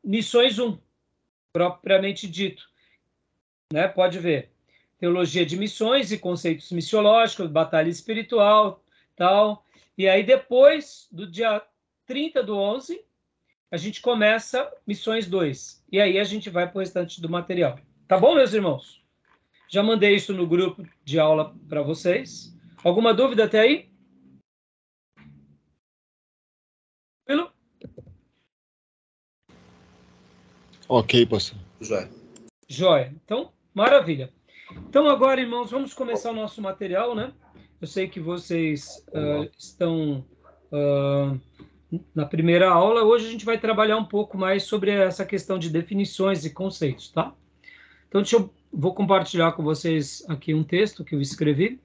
missões 1, propriamente dito. Né? Pode ver. Teologia de missões e conceitos missiológicos, batalha espiritual, tal. E aí, depois do dia 30/11, a gente começa missões 2. E aí a gente vai para o restante do material. Tá bom, meus irmãos? Já mandei isso no grupo de aula para vocês. Alguma dúvida até aí? Tranquilo? Ok, pastor. Joia. Então, maravilha. Então, agora, irmãos, vamos começar o nosso material, né? Eu sei que vocês estão na primeira aula. Hoje a gente vai trabalhar um pouco mais sobre essa questão de definições e conceitos, tá? Então, vou compartilhar com vocês aqui um texto que eu escrevi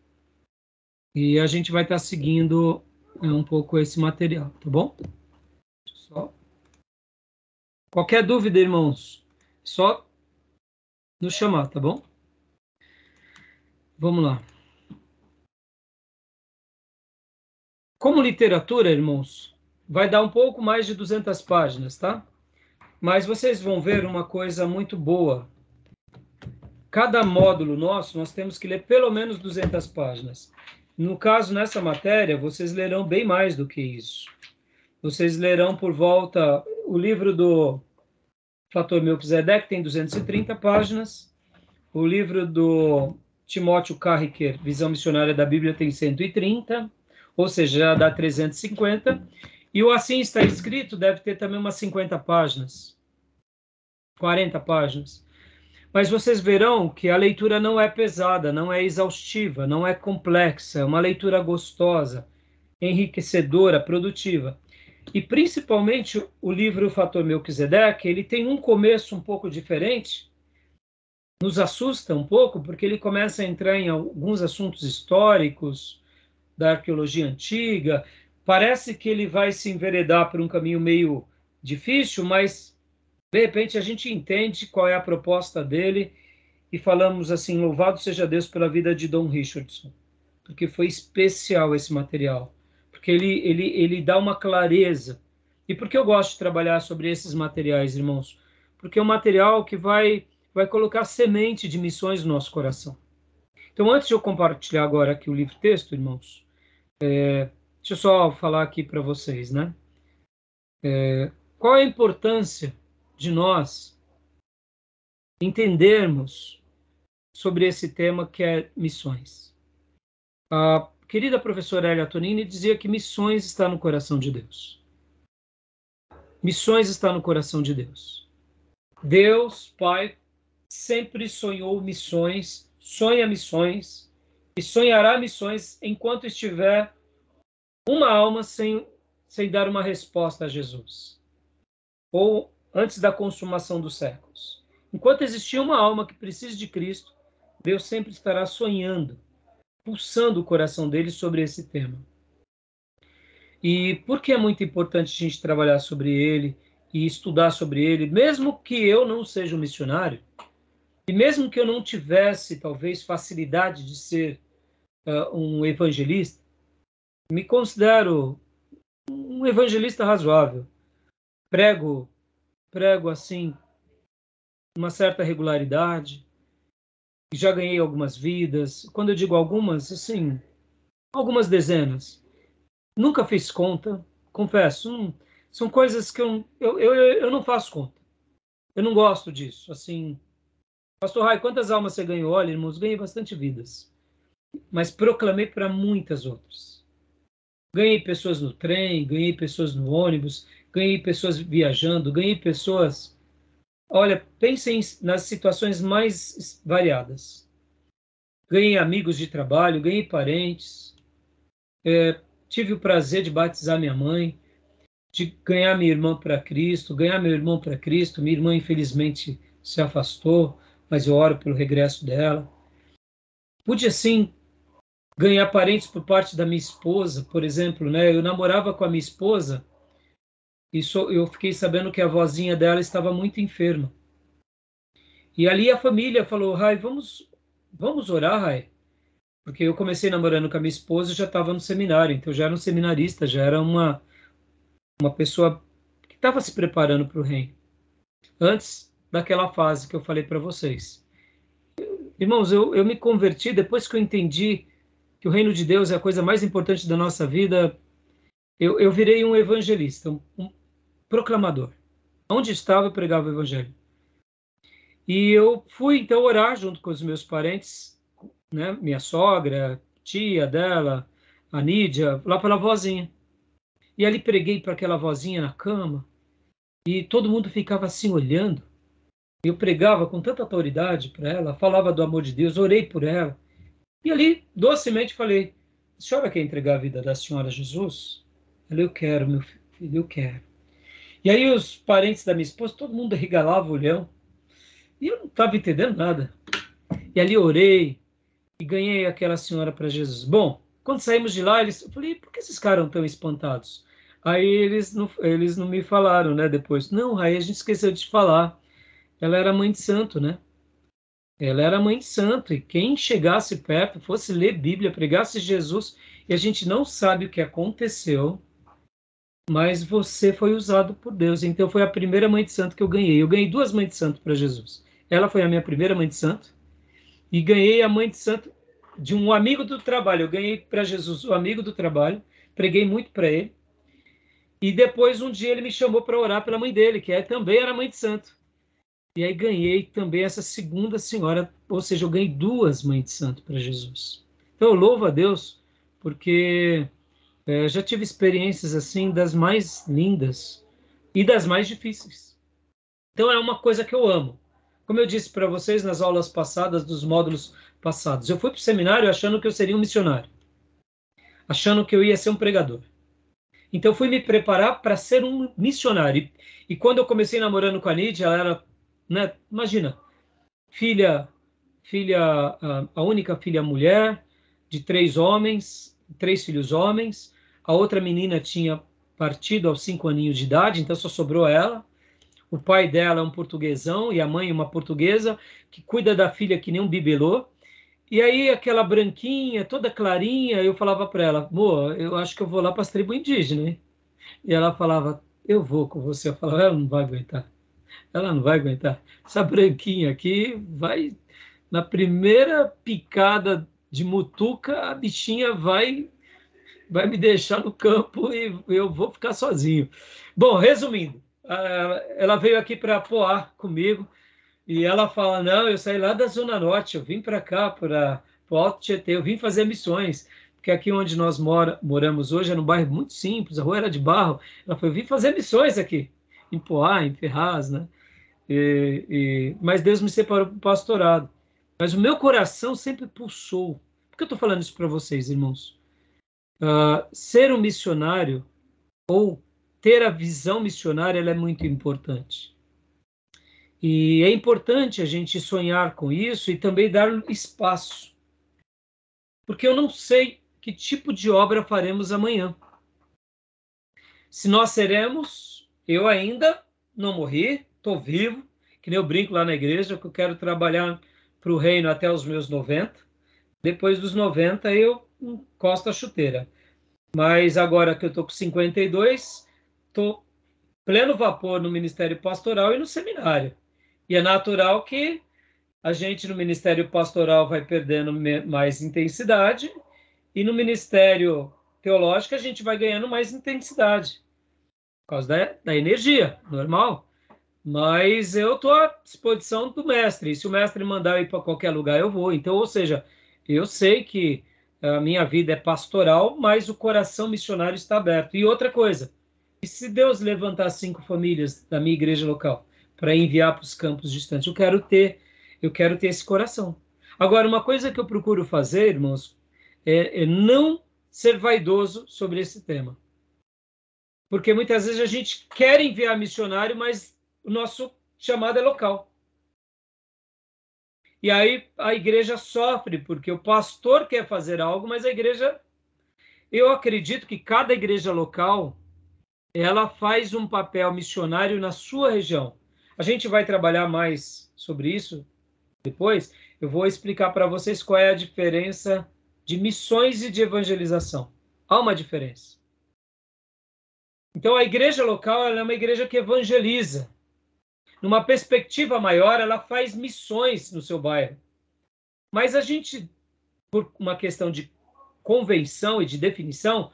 e a gente vai estar seguindo um pouco esse material, tá bom? Qualquer dúvida, irmãos, só nos chamar, tá bom? Vamos lá. Como literatura, irmãos, vai dar um pouco mais de 200 páginas, tá? Mas vocês vão ver uma coisa muito boa. Cada módulo nosso, nós temos que ler pelo menos 200 páginas. No caso, nessa matéria, vocês lerão bem mais do que isso. Vocês lerão por volta... O livro do Fator Melquisedeque tem 230 páginas. O livro do Timóteo Carricker, Visão Missionária da Bíblia, tem 130, ou seja, já dá 350. E o Assim Está Escrito deve ter também umas 50 páginas, 40 páginas. Mas vocês verão que a leitura não é pesada, não é exaustiva, não é complexa, é uma leitura gostosa, enriquecedora, produtiva. E principalmente o livro O Fator Melquisedeque, ele tem um começo um pouco diferente, nos assusta um pouco, porque ele começa a entrar em alguns assuntos históricos da arqueologia antiga. Parece que ele vai se enveredar por um caminho meio difícil, mas de repente a gente entende qual é a proposta dele e falamos assim: louvado seja Deus pela vida de Dom Richardson, porque foi especial esse material, porque ele dá uma clareza. E por que eu gosto de trabalhar sobre esses materiais, irmãos? Porque é um material que vai colocar semente de missões no nosso coração. Então, antes de eu compartilhar agora aqui o livro-texto, irmãos, deixa eu só falar aqui para vocês, né? Qual é a importância de nós entendermos sobre esse tema que é missões? A querida professora Elia Tonini dizia que missões está no coração de Deus. Missões está no coração de Deus. Deus, Pai, sempre sonhou missões, sonha missões e sonhará missões enquanto estiver uma alma sem dar uma resposta a Jesus, ou antes da consumação dos séculos. Enquanto existir uma alma que precise de Cristo, Deus sempre estará sonhando, pulsando o coração dele sobre esse tema. E por que é muito importante a gente trabalhar sobre ele e estudar sobre ele, mesmo que eu não seja um missionário, e mesmo que eu não tivesse, talvez, facilidade de ser um evangelista, me considero um evangelista razoável. Prego assim, uma certa regularidade, já ganhei algumas vidas. Quando eu digo algumas, assim, algumas dezenas. Nunca fiz conta, confesso. São coisas que eu não faço conta. Eu não gosto disso. Assim, Pastor Rai, quantas almas você ganhou? Olha, irmãos, ganhei bastante vidas, mas proclamei para muitas outras. Ganhei pessoas no trem, ganhei pessoas no ônibus, ganhei pessoas viajando, ganhei pessoas... Olha, pensem nas situações mais variadas. Ganhei amigos de trabalho, ganhei parentes, tive o prazer de batizar minha mãe, de ganhar minha irmã para Cristo, ganhar meu irmão para Cristo. Minha irmã, infelizmente, se afastou, mas eu oro pelo regresso dela. Pude, assim, ganhar parentes por parte da minha esposa, por exemplo, né? Eu namorava com a minha esposa e eu fiquei sabendo que a vozinha dela estava muito enferma. E ali a família falou: Rai, vamos orar, Rai. Porque eu comecei namorando com a minha esposa e já estava no seminário, então já era um seminarista, já era uma pessoa que estava se preparando para o reino. Antes daquela fase que eu falei para vocês. Irmãos, eu me converti depois que eu entendi que o reino de Deus é a coisa mais importante da nossa vida. Eu virei um evangelista, um proclamador. Onde estava, eu pregava o evangelho. E eu fui, então, orar junto com os meus parentes, né? Minha sogra, tia dela, a Nídia, lá pela vozinha. E ali preguei para aquela vozinha na cama, e todo mundo ficava assim olhando. Eu pregava com tanta autoridade para ela, falava do amor de Deus, orei por ela. E ali, docemente, falei: a senhora quer entregar a vida da senhora a Jesus? Ela: eu quero, meu filho, eu quero. E aí os parentes da minha esposa, todo mundo regalava o olhão. E eu não estava entendendo nada. E ali orei e ganhei aquela senhora para Jesus. Bom, quando saímos de lá, eu falei: por que esses caras estão tão espantados? Aí eles não me falaram, né, depois. Não, aí a gente esqueceu de te falar. Ela era mãe de santo, né? Ela era mãe de santo, e quem chegasse perto, fosse ler Bíblia, pregasse Jesus, e a gente não sabe o que aconteceu, mas você foi usado por Deus. Então foi a primeira mãe de santo que eu ganhei. Eu ganhei 2 mães de santo para Jesus. Ela foi a minha primeira mãe de santo, e ganhei a mãe de santo de um amigo do trabalho. Eu ganhei para Jesus o amigo do trabalho, preguei muito para ele, e depois um dia ele me chamou para orar pela mãe dele, que também era mãe de santo. E aí ganhei também essa segunda senhora, ou seja, eu ganhei 2 mães de santo para Jesus. Então eu louvo a Deus, porque já tive experiências assim das mais lindas e das mais difíceis. Então é uma coisa que eu amo. Como eu disse para vocês nas aulas passadas, dos módulos passados, eu fui para o seminário achando que eu seria um missionário, achando que eu ia ser um pregador. Então, fui me preparar para ser um missionário. E quando eu comecei namorando com a Nídia, ela era, né, imagina, a única filha mulher, de 3 homens, 3 filhos homens. A outra menina tinha partido aos 5 aninhos de idade, então só sobrou ela. O pai dela é um portuguesão e a mãe uma portuguesa, que cuida da filha que nem um bibelô. E aí aquela branquinha, toda clarinha, eu falava para ela, amor, eu acho que eu vou lá para as tribos indígenas, hein? E ela falava, eu vou com você. Eu falava, ela não vai aguentar. Ela não vai aguentar. Essa branquinha aqui vai, na primeira picada de mutuca, a bichinha vai me deixar no campo e eu vou ficar sozinho. Bom, resumindo, ela veio aqui para Poá comigo e ela fala, não, eu saí lá da Zona Norte, eu vim para cá, para o Alto Tietê, eu vim fazer missões, porque aqui onde nós moramos hoje é num bairro muito simples, a rua era de barro. Ela falou, eu vim fazer missões aqui, em Poá, em Ferraz, né? Mas Deus me separou para o pastorado. Mas o meu coração sempre pulsou. Por que eu estou falando isso para vocês, irmãos? Ser um missionário ou ter a visão missionária, ela é muito importante. E é importante a gente sonhar com isso e também dar espaço. Porque eu não sei que tipo de obra faremos amanhã. Se nós seremos, eu ainda não morri, estou vivo, que nem eu brinco lá na igreja, que eu quero trabalhar para o reino até os meus 90. Depois dos 90 eu encosto a chuteira. Mas agora que eu estou com 52, estou pleno vapor no ministério pastoral e no seminário. E é natural que a gente no ministério pastoral vai perdendo mais intensidade e no ministério teológico a gente vai ganhando mais intensidade. Por causa da energia, normal. Mas eu estou à disposição do mestre. E se o mestre mandar eu ir para qualquer lugar, eu vou. Então, ou seja, eu sei que a minha vida é pastoral, mas o coração missionário está aberto. E outra coisa, e se Deus levantar 5 famílias da minha igreja local para enviar para os campos distantes, eu quero ter esse coração. Agora, uma coisa que eu procuro fazer, irmãos, é não ser vaidoso sobre esse tema. Porque muitas vezes a gente quer enviar missionário, mas o nosso chamado é local. E aí a igreja sofre, porque o pastor quer fazer algo, mas a igreja... Eu acredito que cada igreja local, ela faz um papel missionário na sua região. A gente vai trabalhar mais sobre isso depois. Eu vou explicar para vocês qual é a diferença de missões e de evangelização. Há uma diferença. Então, a igreja local ela é uma igreja que evangeliza. Numa perspectiva maior, ela faz missões no seu bairro. Mas a gente, por uma questão de convenção e de definição,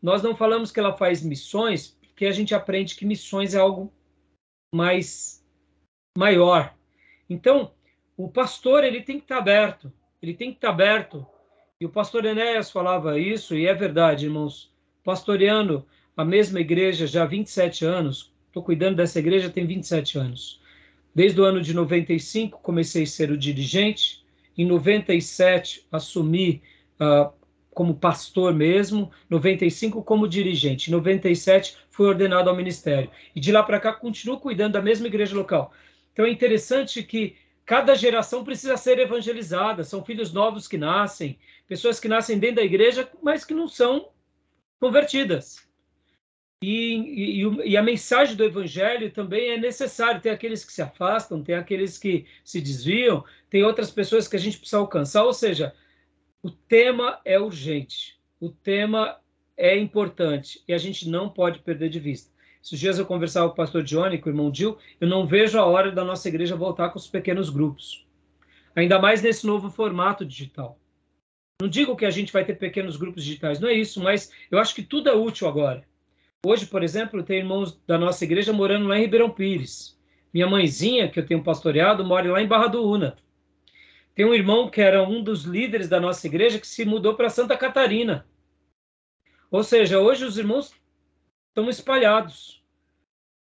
nós não falamos que ela faz missões, porque a gente aprende que missões é algo mais maior. Então, o pastor ele tem que estar aberto. Ele tem que estar aberto. E o pastor Enéas falava isso, e é verdade, irmãos. Pastoreando a mesma igreja já há 27 anos, estou cuidando dessa igreja tem 27 anos. Desde o ano de 95 comecei a ser o dirigente, em 97 assumi como pastor mesmo, 95 como dirigente, em 97 fui ordenado ao ministério. E de lá para cá continuo cuidando da mesma igreja local. Então é interessante que cada geração precisa ser evangelizada, são filhos novos que nascem, pessoas que nascem dentro da igreja, mas que não são convertidas. E a mensagem do evangelho também é necessária. Tem aqueles que se afastam, tem aqueles que se desviam, tem outras pessoas que a gente precisa alcançar. Ou seja, o tema é urgente, o tema é importante e a gente não pode perder de vista. Esses dias eu conversava com o pastor Johnny, com o irmão Gil, eu não vejo a hora da nossa igreja voltar com os pequenos grupos. Ainda mais nesse novo formato digital. Não digo que a gente vai ter pequenos grupos digitais, não é isso, mas eu acho que tudo é útil agora. Hoje, por exemplo, tem irmãos da nossa igreja morando lá em Ribeirão Pires. Minha mãezinha, que eu tenho pastoreado, mora lá em Barra do Una. Tem um irmão que era um dos líderes da nossa igreja que se mudou para Santa Catarina. Ou seja, hoje os irmãos estão espalhados.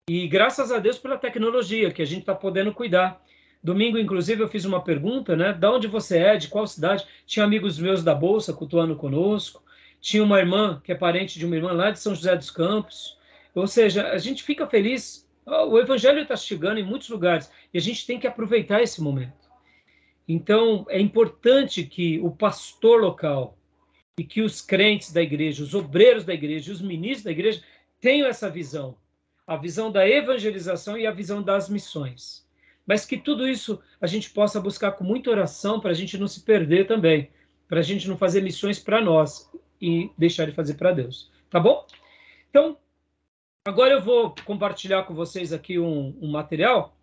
E graças a Deus pela tecnologia que a gente está podendo cuidar. Domingo, inclusive, eu fiz uma pergunta, né? De onde você é? De qual cidade? Tinha amigos meus da Bolsa cultuando conosco. tinha uma irmã que é parente de uma irmã lá de São José dos Campos. Ou seja, a gente fica feliz. O evangelho está chegando em muitos lugares e a gente tem que aproveitar esse momento. Então, é importante que o pastor local e que os crentes da igreja, os obreiros da igreja, os ministros da igreja tenham essa visão, a visão da evangelização e a visão das missões. Mas que tudo isso a gente possa buscar com muita oração para a gente não se perder também, para a gente não fazer missões para nós e deixar de fazer para Deus. Tá bom? Então, agora eu vou compartilhar com vocês aqui um material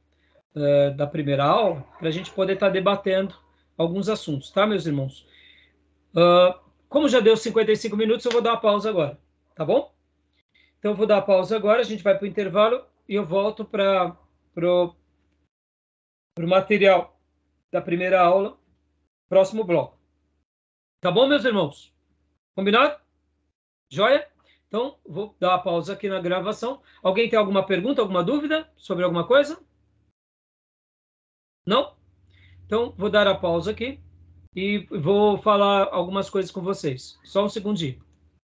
da primeira aula, para a gente poder estar debatendo alguns assuntos, tá, meus irmãos? Como já deu 55 minutos, eu vou dar uma pausa agora, tá bom? Então, eu vou dar a pausa agora, a gente vai para o intervalo e eu volto para o material da primeira aula, próximo bloco. Tá bom, meus irmãos? Combinado? Joia? Então, vou dar uma pausa aqui na gravação. Alguém tem alguma pergunta, alguma dúvida sobre alguma coisa? Não? Então, vou dar a pausa aqui e vou falar algumas coisas com vocês. Só um segundinho.